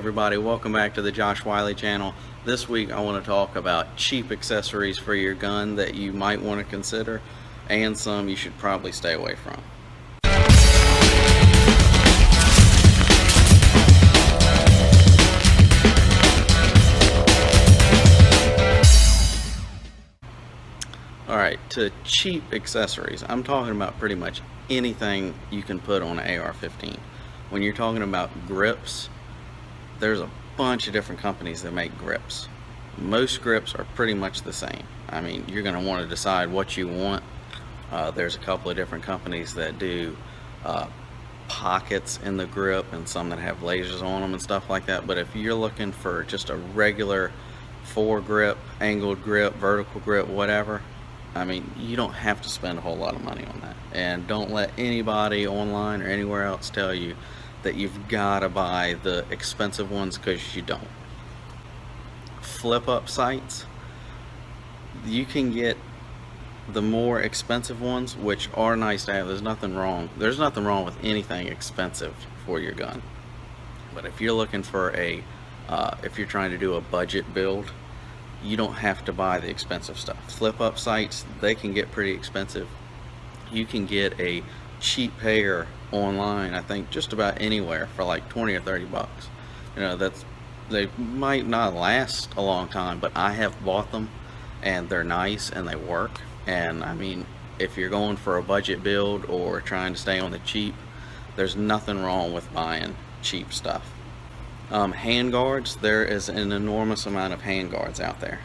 everybody, welcome back to the Josh Wiley channel. This week I want to talk about cheap accessories for your gun that you might want to consider and some you should probably stay away from. Alright, to cheap accessories, I'm talking about pretty much anything you can put on an AR-15. When you're talking about grips, there's a bunch of different companies that make grips. Most grips are pretty much the same. I mean, you're going to want to decide what you want. There's a couple of different companies that do pockets in the grip and some that have lasers on them and stuff like that. But if you're looking for just a regular foregrip, angled grip, vertical grip, whatever, I mean, you don't have to spend a whole lot of money on that. And don't let anybody online or anywhere else tell you that you've got to buy the expensive ones, because you don't. Flip up sights, you can get the more expensive ones, which are nice to have. There's nothing wrong with anything expensive for your gun. But if you're looking for a if you're trying to do a budget build, you don't have to buy the expensive stuff. Flip up sights, they can get pretty expensive. You can get a cheap pair online, I think just about anywhere, for like 20 or 30 bucks. You know, they might not last a long time, but I have bought them and they're nice and they work. And I mean, if you're going for a budget build or trying to stay on the cheap, there's nothing wrong with buying cheap stuff. Hand guards, there is an enormous amount of hand guards out there.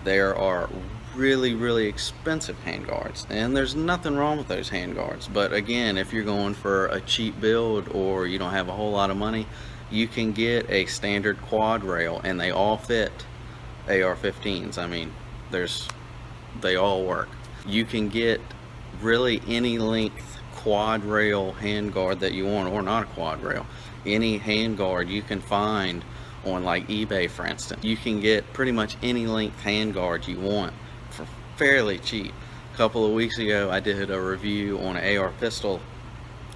There are really expensive hand guards, and there's nothing wrong with those hand guards. But again, if you're going for a cheap build or you don't have a whole lot of money, you can get a standard quad rail and they all fit AR-15s. I mean, they all work. You can get really any length quad rail hand guard that you want, or not a quad rail. Any hand guard you can find on like eBay, for instance. You can get pretty much any length hand guard you want for fairly cheap. A couple of weeks ago I did a review on an AR pistol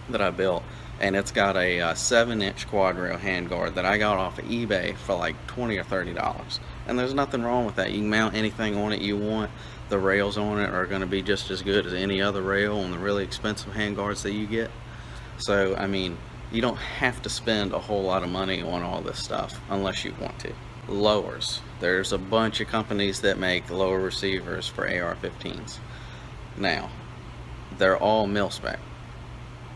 that I built, and it's got a 7-inch quad rail hand guard that I got off of eBay for like $20 or $30. And there's nothing wrong with that. You can mount anything on it you want. The rails on it are going to be just as good as any other rail on the really expensive hand guards that you get. So I mean, you don't have to spend a whole lot of money on all this stuff unless you want to. Lowers. There's a bunch of companies that make lower receivers for AR-15s. Now, they're all mil-spec.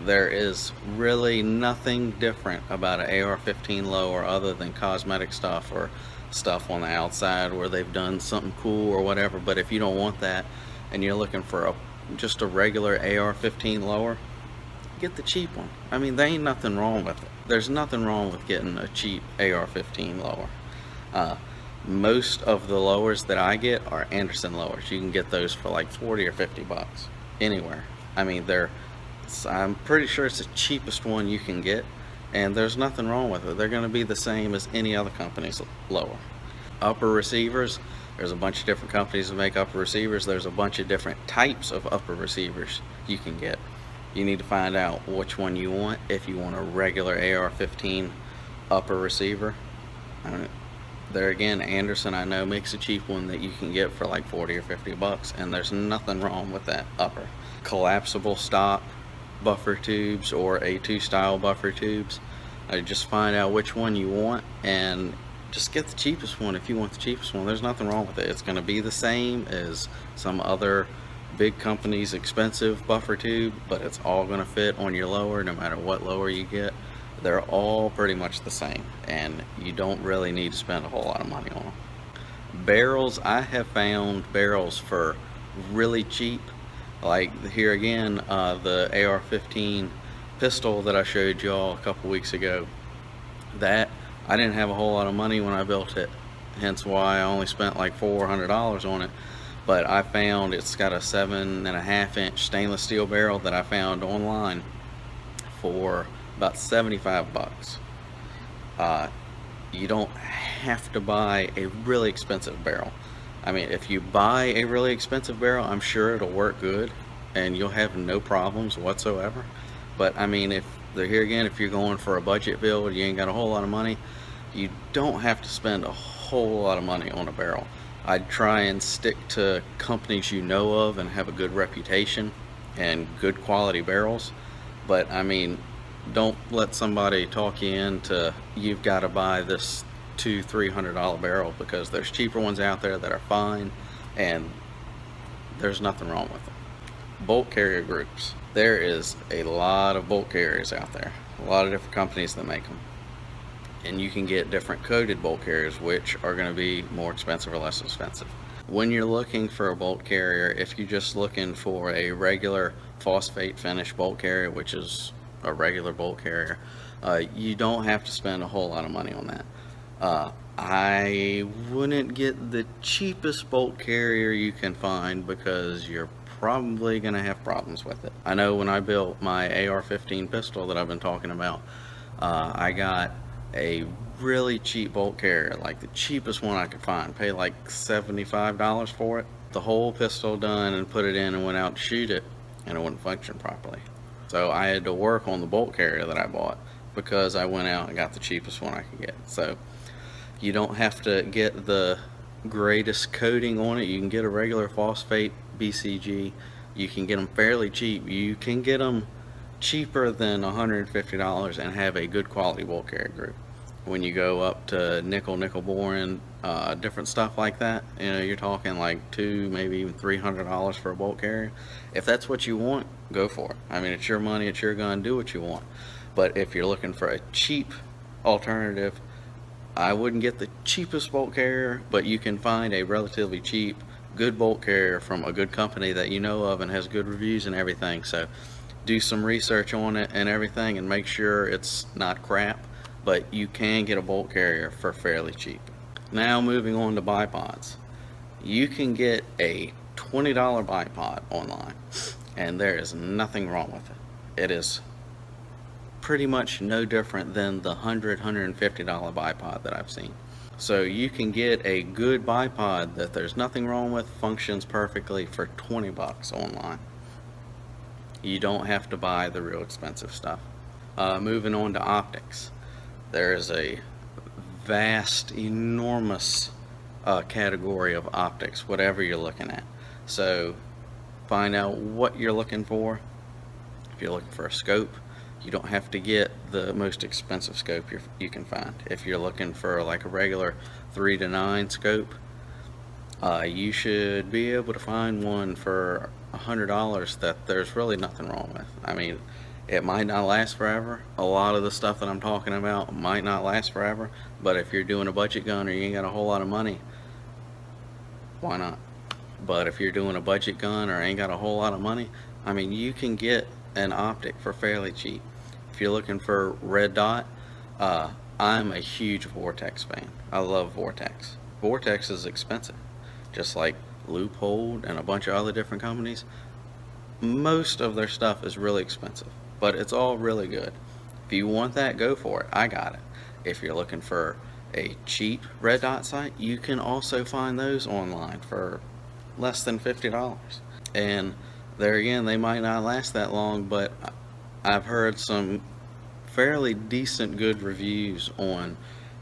There is really nothing different about an AR-15 lower other than cosmetic stuff or stuff on the outside where they've done something cool or whatever. But if you don't want that and you're looking for just a regular AR-15 lower, get the cheap one. I mean, there ain't nothing wrong with it. There's nothing wrong with getting a cheap AR-15 lower. Most of the lowers that I get are Anderson lowers. You can get those for like 40 or 50 bucks anywhere. I mean, I'm pretty sure it's the cheapest one you can get, and there's nothing wrong with it. They're going to be the same as any other company's lower. Upper receivers, there's a bunch of different companies that make upper receivers. There's a bunch of different types of upper receivers you can get. You need to find out which one you want. If you want a regular AR-15 upper receiver, there again, Anderson I know makes a cheap one that you can get for like 40 or 50 bucks, and there's nothing wrong with that upper. Collapsible stock buffer tubes or A2 style buffer tubes, just find out which one you want and just get the cheapest one. If you want the cheapest one, there's nothing wrong with it. It's going to be the same as some other big company's expensive buffer tube, but it's all going to fit on your lower no matter what lower you get. They're all pretty much the same, and you don't really need to spend a whole lot of money on them. Barrels, I have found barrels for really cheap. Like here again, the AR-15 pistol that I showed y'all a couple weeks ago, that I didn't have a whole lot of money when I built it, hence why I only spent like $400 on it. But I found it's got a 7.5-inch stainless steel barrel that I found online for about 75 bucks. You don't have to buy a really expensive barrel. I mean, if you buy a really expensive barrel, I'm sure it'll work good and you'll have no problems whatsoever. But I mean, if you're going for a budget build, you ain't got a whole lot of money, you don't have to spend a whole lot of money on a barrel. I'd try and stick to companies you know of and have a good reputation and good quality barrels. But I mean, don't let somebody talk you into you've got to buy this $200-300 barrel, because there's cheaper ones out there that are fine and there's nothing wrong with them. Bolt carrier groups. There is a lot of bolt carriers out there, a lot of different companies that make them, and you can get different coated bolt carriers which are going to be more expensive or less expensive. When you're looking for a bolt carrier, if you're just looking for a regular phosphate finish bolt carrier, which is a regular bolt carrier, you don't have to spend a whole lot of money on that. I wouldn't get the cheapest bolt carrier you can find, because you're probably going to have problems with it. I know when I built my AR15 pistol that I've been talking about, I got a really cheap bolt carrier, like the cheapest one I could find, paid like $75 for it. The whole pistol done and put it in and went out to shoot it, and it wouldn't function properly. So I had to work on the bolt carrier that I bought, because I went out and got the cheapest one I could get. So you don't have to get the greatest coating on it. You can get a regular phosphate BCG. You can get them fairly cheap. You can get them cheaper than $150 and have a good quality bolt carrier group. When you go up to nickel boring, different stuff like that, you know, you're talking like $200, maybe even $300 for a bolt carrier. If that's what you want, go for it. I mean, it's your money, it's your gun, do what you want. But if you're looking for a cheap alternative, I wouldn't get the cheapest bolt carrier, but you can find a relatively cheap, good bolt carrier from a good company that you know of and has good reviews and everything. So do some research on it and everything, and make sure it's not crap, but you can get a bolt carrier for fairly cheap. Now moving on to bipods. You can get a $20 bipod online, and there is nothing wrong with it. It is pretty much no different than the $100-150 bipod that I've seen. So you can get a good bipod that there's nothing wrong with, functions perfectly, for $20 online. You don't have to buy the real expensive stuff. Moving on to optics. There is a vast, enormous category of optics, whatever you're looking at. So find out what you're looking for. If you're looking for a scope, you don't have to get the most expensive scope you can find. If you're looking for like a regular 3-9 scope, you should be able to find one for $100 that there's really nothing wrong with. I mean, it might not last forever. A lot of the stuff that I'm talking about might not last forever, but if you're doing a budget gun or you ain't got a whole lot of money, why not? But if you're doing a budget gun or ain't got a whole lot of money, I mean, you can get an optic for fairly cheap. If you're looking for red dot, I'm a huge Vortex fan. I love Vortex. Vortex is expensive, just like Loophole and a bunch of other different companies. Most of their stuff is really expensive, but it's all really good. If you want that, go for it. I got it. If you're looking for a cheap red dot sight, you can also find those online for less than $50. And there again, they might not last that long, but I've heard some fairly decent good reviews on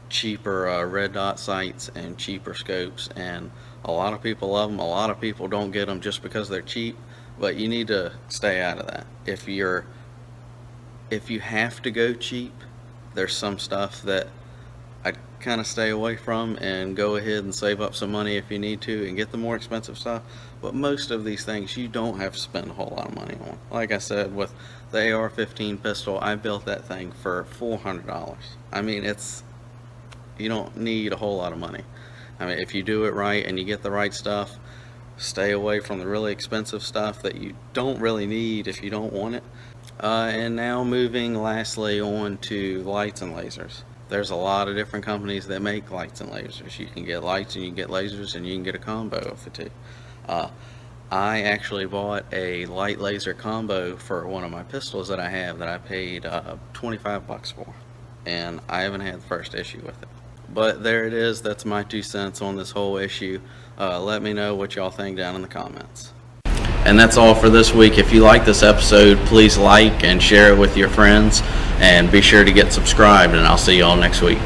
cheaper red dot sights and cheaper scopes, and a lot of people love them. A lot of people don't get them just because they're cheap, but you need to stay out of that. If you have to go cheap, there's some stuff that I'd kind of stay away from, and go ahead and save up some money if you need to and get the more expensive stuff. But most of these things you don't have to spend a whole lot of money on. Like I said, with the AR-15 pistol, I built that thing for $400. I mean, you don't need a whole lot of money. I mean, if you do it right and you get the right stuff, stay away from the really expensive stuff that you don't really need if you don't want it. And now moving lastly on to lights and lasers. There's a lot of different companies that make lights and lasers. You can get lights and you can get lasers, and you can get a combo of the two. I actually bought a light laser combo for one of my pistols that I have that I paid $25 for, and I haven't had the first issue with it. But there it is. That's my 2 cents on this whole issue. Let me know what y'all think down in the comments. And that's all for this week. If you like this episode, please like and share it with your friends, and be sure to get subscribed, and I'll see y'all next week.